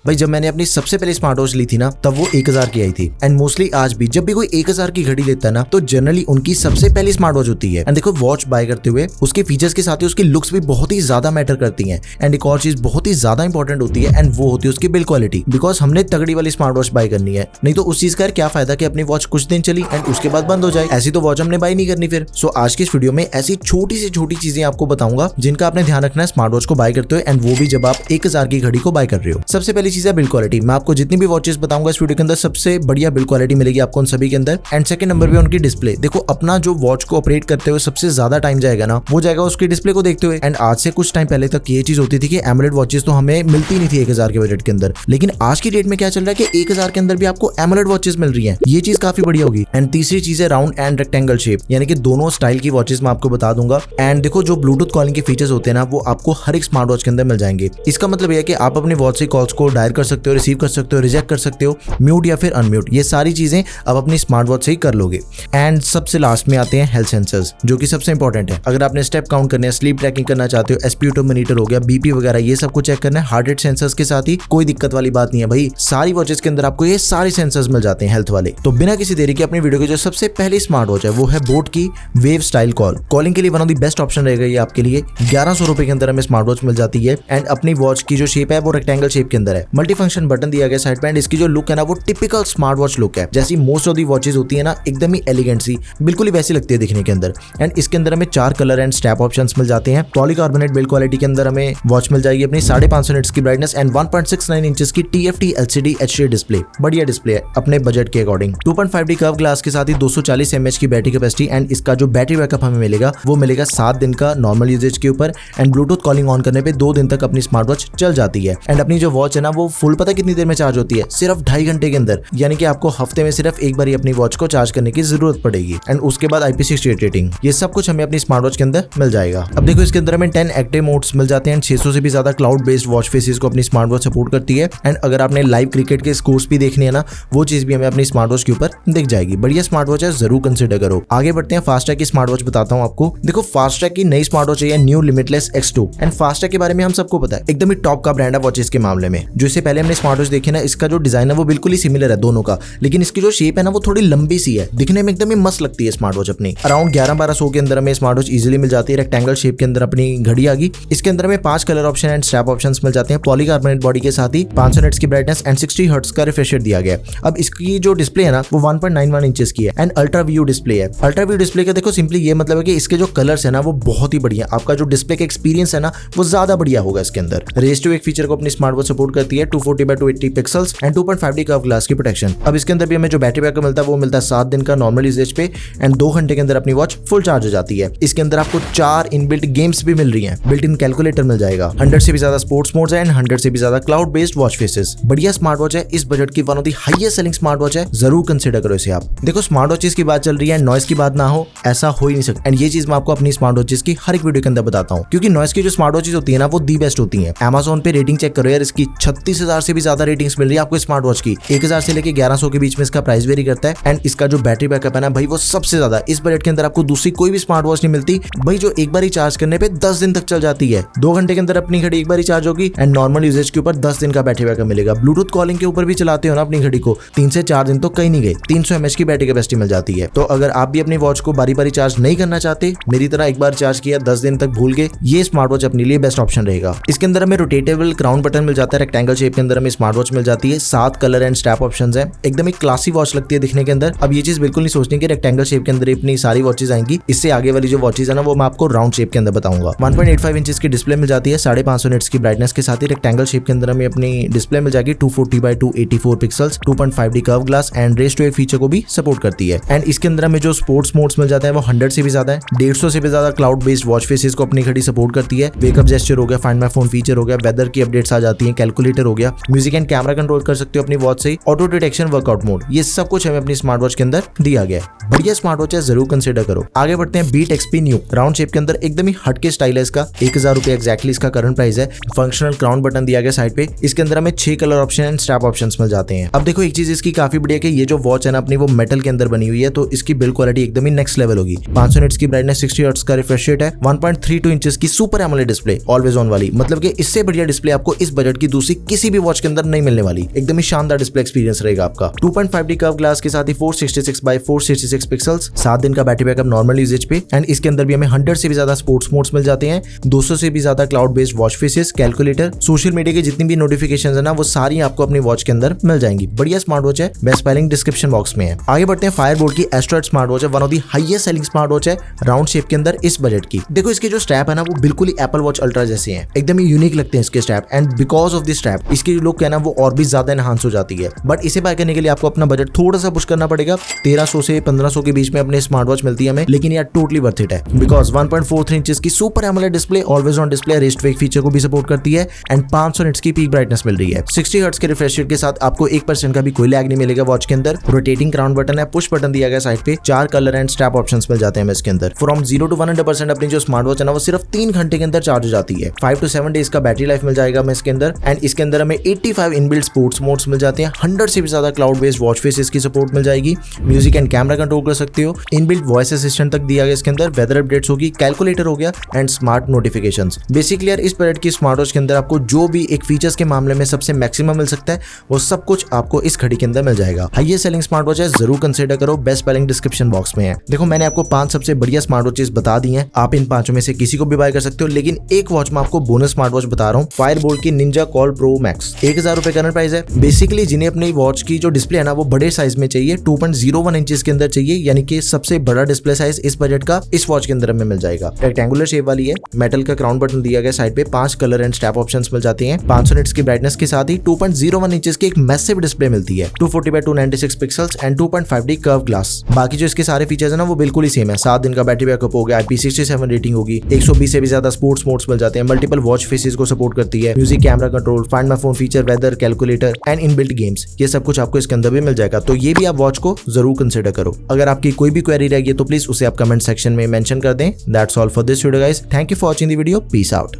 भाई जब मैंने अपनी सबसे पहले स्मार्ट वॉच ली थी ना तब वो 1000 की आई थी। एंड मोस्टली आज भी जब भी कोई 1000 की घड़ी लेता है ना तो जनरली उनकी सबसे पहली स्मार्ट वॉच होती है। एंड देखो वॉच बाय करते हुए उसके फीचर्स के साथ ही उसकी लुक्स भी बहुत ही ज्यादा मैटर करती हैं। एंड एक और चीज बहुत ही ज्यादा इंपॉर्टेंट होती है एंड वो होती है उसकी बिल्ड क्वालिटी। बिकॉज हमने तगड़ी वाली स्मार्ट वॉच बाय करनी है, नहीं तो उस चीज का क्या फायदा कि अपनी वॉच कुछ दिन चली एंड उसके बाद बंद हो जाए। ऐसी तो वॉच हमने बाय नहीं करनी फिर। सो आज की इस वीडियो में ऐसी छोटी से छोटी चीजें आपको बताऊंगा जिनका आपने ध्यान रखना है स्मार्ट वॉच को बाय करते हुए, एंड वो भी जब आप 1000 की घड़ी को बाय कर रहे हो। सबसे पहली चीज है बिल्ड क्वालिटी। मैं आपको जितनी भी वॉचेस बताऊंगा इस वीडियो के अंदर सबसे बढ़िया बिल्ड क्वालिटी मिलेगी आपको उन सभी के अंदर। एंड सेकंड नंबर पे उनकी डिस्प्ले। देखो अपना जो वॉच को ऑपरेट करते हुए सबसे ज्यादा टाइम जाएगा ना वो जाएगा उसकी डिस्प्ले को देखते हुए। एंड आज से कुछ टाइम पहले तक ये चीज होती थी कि एमोलेड वॉचेस तो हमें मिलती नहीं थी 1000 के बजट के अंदर, लेकिन आज की डेट में क्या चल रहा है कि 1000 के अंदर भी आपको एमोलेड वॉचेस मिल रही है। ये चीज काफी बढ़िया होगी। एंड तीसरी चीज है राउंड एंड रेक्टेंगल शेप, यानी कि दोनों स्टाइल की वॉचेस मैं आपको बता दूंगा। एंड देखो जो ब्लूटूथ कॉलिंग के फीचर्स होते हैं ना वो आपको हर एक स्मार्ट वॉच के अंदर मिल जाएंगे। इसका मतलब यह है कि आप अपनी वॉच से कॉल्स को डायल कर सकते हो, रिसीव कर सकते हो, रिजेक्ट कर सकते हो, म्यूट या फिर अनम्यूट, ये सारी चीजें आप अपनी स्मार्ट वॉच से ही कर लोगे। एंड सबसे लास्ट में आते हैं हेल्थ सेंसर्स, जो कि सबसे इंपॉर्टेंट है। अगर आपने स्टेप काउंट करने, स्लीप ट्रैकिंग करना चाहते हो, एसपीओ मॉनिटर हो गया, बीपी वगैरह ये सब कुछ चेक करना है, हार्ट रेट सेंसर्स के साथ ही कोई दिक्कत वाली बात नहीं है भाई। सारी वॉचेस के अंदर आपको ये सारे सेंसर्स मिल जाते हैं हेल्थ वाले। तो बिना किसी देरी के अपनी वीडियो की जो सबसे पहली स्मार्ट वॉच है वो है बोट की वेव स्टाइल कॉलिंग के लिए one of the best option रहेगा ये आपके लिए। 1100 रुपए के अंदर हमें स्मार्ट वॉच मिल जाती है। एंड अपनी वॉच की जो शेप है वो रेक्टेंगल शेप के अंदर है। मल्टी फंक्शन बटन दिया गया साइड पे। एंड इसकी जो लुक है ना वो टिपिकल स्मार्ट वॉच लुक है, जैसी मोस्ट ऑफ दी वॉचेस होती है ना, एकदम ही एलिगेंट सी, बिल्कुल ही वैसी लगती है दिखने के अंदर। एंड इसके अंदर हमें 4 कलर एंड स्ट्रैप ऑप्शंस मिल जाते हैं। पॉलीकार्बोनेट बिल्ड क्वालिटी के अंदर हमें वॉच मिल जाएगी अपनी 550 निट्स की ब्राइटनेस एंड 1.69 इंचेस की TFT LCD HD डिस्प्ले। बढ़िया डिस्प्ले है अपने बजट के अकॉर्डिंग। 2.5D कर्व ग्लास के साथ ही 240 mAh की बैटरी कैपेसिटी। एंड इसका जो बैटरी बैकअप हमें मिलेगा वो मिलेगा 7 दिन का नॉर्मल यूजेज के ऊपर। एंड ब्लूटूथ कॉलिंग ऑन करने पे 2 दिन तक अपनी स्मार्ट वॉच चल जाती है। एंड अपनी जो वॉच है ना वो फुल पता कितनी देर में चार्ज होती है? सिर्फ 2.5 घंटे के अंदर, यानी कि आपको हफ्ते में सिर्फ एक बार ही अपनी वॉच को चार्ज करने की जरूरत पड़ेगी। एंड उसके बाद IP68 रेटिंग, ये सब कुछ हमें अपनी स्मार्ट वॉच के अंदर मिल जाएगा। अब देखो इसके अंदर हमें 10 एक्टिव मोड्स मिल जाते हैं। 600 से भी ज्यादा क्लाउड बेस्ड वॉच फेसेस को अपनी स्मार्ट वॉच सपोर्ट करती है। एंड अगर आपने लाइव क्रिकेट के स्कोर्स भी देखने हैं ना वो चीज भी हमें अपनी स्मार्ट वॉच के ऊपर दिख जाएगी। बढ़िया स्मार्ट वॉच है, जरूर कंसिडर करो। आगे बढ़ते हैं फास्टैग की स्मार्ट वॉच बताता हूँ आपको। देखो फास्टैग की नई स्मार्ट वॉच है new limitless X2। And FASTag के बारे में हम सबको पता है, एकदम ही टॉप का ब्रांड है वॉचेस के मामले में। जो इससे पहले हमने स्मार्ट वॉच देखी ना, इसका जो डिजाइन है वो बिल्कुल ही सिमिलर है दोनों का, लेकिन इसकी जो शेप है ना वो थोड़ी लंबी सी है, दिखने में एकदम ही मस्त लगती है स्मार्ट वॉच अपनी। अराउंड 1100-1200 के अंदर हमें स्मार्ट वॉच इजीली मिल जाती है। रेक्टेंगल शेप के अंदर अपनी घड़ी आ गई। इसके अंदर हमें 5 colour option and strap options मिल जाते हैं। पॉलीकार्बोनेट बॉडी के साथ ही 500 निट्स की ब्राइटनेस एंड 60 हर्ट्ज का रिफ्रेश रेट दिया गया। अब इसकी जो डिस्प्ले है ना वो 1.91 इंचेस की है एंड अल्ट्रा व्यू डिस्प्ले है। अल्ट्रा व्यू डिस्प्ले का देखो सिंपली ये मतलब है कि इसके जो कलर्स है ना वो बहुत ही बढ़िया, आपका जो डिस्प्ले का एक्सपीरियंस है ना वो ज्यादा बढ़िया होगा इसके अंदर। रेज टू एक फीचर को अपनी स्मार्ट वॉच सपोर्ट करती है। 240x280 pixels and 2.5D curve glass की प्रोटेक्शन। अब इसके अंदर भी हमें जो बैटरी बैकअप मिलता है वो मिलता है 7 दिन का नॉर्मल यूजेज पे। एंड 2 घंटे के अंदर अपनी वॉच फुल चार्ज हो जाती है। इसके अंदर आपको 4 इनबिल्ट गेम्स भी मिल रही हैं। बिल्ट इन कैलकुलेटर मिल जाएगा। 100 से भी ज्यादा स्पोर्ट्स मोड्स है एंड 100 से भी ज्यादा क्लाउड बेस्ड वॉच फेसेस। बढ़िया स्मार्ट वॉच है, इस बजट की one of the highest selling smart watch है, जरूर कंसिडर करो इसे आप। देखो स्मार्ट वॉचेस की बात चल रही है, नॉइस की बात ना हो ऐसा हो ही नहीं सकता। एंड ये चीज मैं आपको अपनी स्मार्ट वॉचेस की हर एक वीडियो के अंदर बताता हूँ, क्योंकि नॉइस की जो स्मार्ट वॉचेस होती है ना वो दी बेस्ट होती है। Amazon पे रेटिंग चेक करो यार, इसकी 36,000 से भी ज्यादा रेटिंग्स मिल रही है आपको स्मार्ट वॉच की। 1000 से लेके 1100 के बीच में इसका प्राइस वेरी करता है। एंड इसका जो बैटरी बैकअप है ना भाई वो सबसे ज्यादा, इस बजट के अंदर आपको दूसरी कोई भी स्मार्ट वॉच नहीं मिलती भाई, जो एक बार ही चार्ज करने पे 10 दिन तक चल जाती है। 2 घंटे के अंदर अपनी घड़ी एक बार ही चार्ज होगी एंड नॉर्मल यूजेज के ऊपर 10 दिन का बैटरी बैकअप मिलेगा। ब्लूटूथ कॉलिंग के ऊपर भी चलाते हो ना अपनी घड़ी को, 3 से 4 दिन तो कहीं नहीं गए। 300 mAh की बैटरी कैपेसिटी मिल जाती है। तो अगर आप भी अपनी वॉच को बारी बारी चार्ज नहीं करना चाहते, मेरी तरह एक बार चार्ज किया 10 दिन तक भूल गए, ये स्मार्ट वॉच अपने लिए बेस्ट ऑप्शन रहेगा। इसके अंदर हमें रोटेटेबल क्राउन बटन मिल जाता है। रेक्टेंगल शेप के अंदर हमें स्मार्ट वॉच मिल जाती है। 7 कलर एंड स्ट्रैप ऑप्शंस हैं। एकदम ही क्लासी वॉच लगती है दिखने के अंदर। अब ये चीज बिल्कुल नहीं सोचनी कि रेक्टेंगल शेप के अंदर अपनी सारी वॉचेस आएंगी। इससे आगे वाली जो वॉचेस है ना वो मैं आपको राउंड शेप के अंदर बताऊंगा। 1.85 इंचेस की डिस्प्ले मिल जाती है। 550 निट्स की ब्राइटनेस के साथ ही रेक्टेंगल शेप के अंदर हमें अपनी डिस्प्ले मिल जाएगी। 240x284 pixels, 2.5D curve glass and raise to एक फीचर को भी सपोर्ट करती है। एंड इसके अंदर हमें जो स्पोर्ट्स मोड्स मिल जाते हैं वो 100 से भी ज्यादा है। 150 से भी ज्यादा क्लाउड बेस्ड वॉच फेसेस को अपनी घड़ी सपोर्ट करती है। वेकअप जेस्चर हो गया, फाइंड माय फोन फीचर हो गया, वेदर की अपडेट्स आ जाती हैं, कैलकुलेटर हो गया, म्यूजिक एंड कैमरा कंट्रोल कर सकते हो अपनी वॉच से, ऑटो डिटेक्शन, वर्कआउट मोड, ये सब कुछ हमें अपनी स्मार्ट वॉच के अंदर दिया गया है। बढ़िया स्मार्ट वॉच है, जरूर कंसिडर करो। आगे बढ़ते हैं Beat XP new. Round shape के अंदर एकदम ही हटके स्टाइल है इसका। 1000 रुपए एक्जैक्टली इसका करंट प्राइस है। फंक्शनल क्राउन बटन दिया गया साइड पे। इसके अंदर हमें 6 colour option and strap options मिल जाते हैं। अब देखो एक चीज इसकी काफी बढ़िया कि ये जो वॉच है ना अपनी वो मेटल के अंदर बनी हुई है, तो इसकी बिल्ड क्वालिटी एकदम ही नेक्स्ट लेवल होगी। 500 निट्स की ब्राइटनेस, 60 हर्ट्ज का रिफ्रेश रेट है, 1.32 इंचेस की super AMOLED display always on वाली। मतलब कि इससे बढ़िया डिस्प्ले आपको इस बजट की दूसरी किसी भी वॉच के अंदर नहीं मिलने वाली। एकदम ही शानदार डिस्प्ले एक्सपीरियंस रहेगा आपका। 2.5D कर्व ग्लास के साथ ही 466 by 466 पिक्सल्स, 7 दिन का बैटरी बैकअप नॉर्मल यूजेज पे। एंड इसके अंदर भी हमें 100 से भी ज्यादा स्पोर्ट्स मोड्स मिल जाते हैं, 200 से भी ज्यादा cloud based watch faces, calculator, social media की जितनी भी नोटिफिकेशंस है ना वो सारी आपको अपनी वॉच के अंदर मिल जाएंगी। बढ़िया स्मार्ट वॉच है, बेस्ट स्पेलिंग डिस्क्रिप्शन बॉक्स में है। आगे बढ़ते हैं, फायरबोल्ट की एस्ट्रो 8 स्मार्ट वॉच है, one of the highest selling smart watch है राउंड शेप के अंदर इस बजट की। देखो इसके जो स्ट्रैप है ना वो बिल्कुल ही एप्पल वॉच अल्ट्रा जैसे हैं, एकदम ही यूनिक लगते हैं इसके strap. And because of the strap इसकी जो लुक है ना वो और भी ज्यादा एनहांस हो जाती है। बट इसे बाय करने के लिए आपको अपना बजट थोड़ा सा पुश करना पड़ेगा। 1300 से 1500 के बीच में अपने स्मार्ट वॉच मिलती है हमें, लेकिन यार टोटली वर्थ इट है। बिकॉज 1.43 इंचेस की super AMOLED display, always on display, rest wake feature को भी सपोर्ट करती है। एंड 500 निट्स की पीक ब्राइटनेस मिल रही है। 60 हर्ट्ज के रिफ्रेश रेट के साथ आपको 1% का भी कोई लैग नहीं मिलेगा वॉच के अंदर। रोटेटिंग क्राउन बटन है, पुश बटन दिया गया साइड पे, 4 कलर एंड स्ट्रैप ऑप्शंस मिल जाते हैं इसके अंदर। फ्रॉम 0 to 100% अपनी जो स्मार्ट वॉच है ना वो सिर्फ 3 घंटे के अंदर चार्ज हो जाती है। 5 to 7 डेज का बैटरी लाइफ मिल जाएगा हमें इसके अंदर। एंड इसके अंदर हमें 85 इनबिल्ट स्पोर्ट्स मोड्स मिल जाते हैं, 100 से भी ज्यादा क्लाउड बेस्ड वॉच फेसेस की सपोर्ट मिल जाएगी। म्यूजिक एंड कैमरा कंट्रोल कर सकते हो, इनबिल्ट वॉइस असिस्टेंट तक दिया गया इसके अंदर, वेदर अपडेट्स होगी, कैलकुलेटर हो गया एंड स्मार्ट नोटिफिकेशंस। बेसिकली यार इस बजट की स्मार्ट वॉच के अंदर आपको जो भी एक फीचर्स के मामले में सबसे मैक्सिमम मिल सकता है वो सब कुछ आपको इस घड़ी के अंदर मिल जाएगा। हाईएस्ट सेलिंग स्मार्ट वॉच है, जरूर कंसीडर करो, बेस्ट स्पेलिंग डिस्क्रिप्शन बॉक्स में है। देखो मैंने आपको 5 सबसे बढ़िया स्मार्ट वॉचेस बता दी हैं, आप इन 5 में से किसी को भी बाय कर सकते हो। लेकिन एक वॉच में आपको बोनस स्मार्ट वॉच बता रहा हूँ, फायरबोल्ट की निंजा कॉल प्रो मैक्स। 1000 रुपए करंट प्राइस है। बेसिकली जिन्हें अपनी वॉच की जो डिस्प्ले है ना वो बड़े साइज में चाहिए, 2.01 इंचेस के अंदर चाहिए, यानी कि सबसे बड़ा डिस्प्ले साइज इस बजट का इस वॉच के अंदर हमें मिल जाएगा। रेक्टेंगुलर शेप वाली है, मेटल का क्राउन बटन दिया गया साइड पे, 5 कलर एंड स्ट्रैप ऑप्शंस मिल जाते हैं, 500 निट्स की ब्राइटनेस के साथ ही 2.01 इंचेस की एक मैसिव डिस्प्ले मिलती है, 240 by 296 pixels and 2.5D curve glass. बाकी जो इसके सारे फीचर्स है ना वो बिल्कुल ही सेम है। 7 दिन का बैटरी बैकअप हो गया, IP67 रेटिंग होगी, 120 से भी ज्यादा स्पोर्ट्स मोड्स मिल जाते हैं, मल्टीपल वॉच फेसेस को सपोर्ट करती है, music, camera control, find my phone feature, weather, calculator and inbuilt games, ये सब कुछ आपको इसके अंदर भी मिल जाएगा। तो ये भी आप वॉच को जरूर कंसिडर करो। अगर आपकी कोई भी क्वेरी रहेगी तो प्लीज उसे आप कमेंट सेक्शन में मेंशन कर दें। That's all for this video guys, thank you for watching the video, peace out.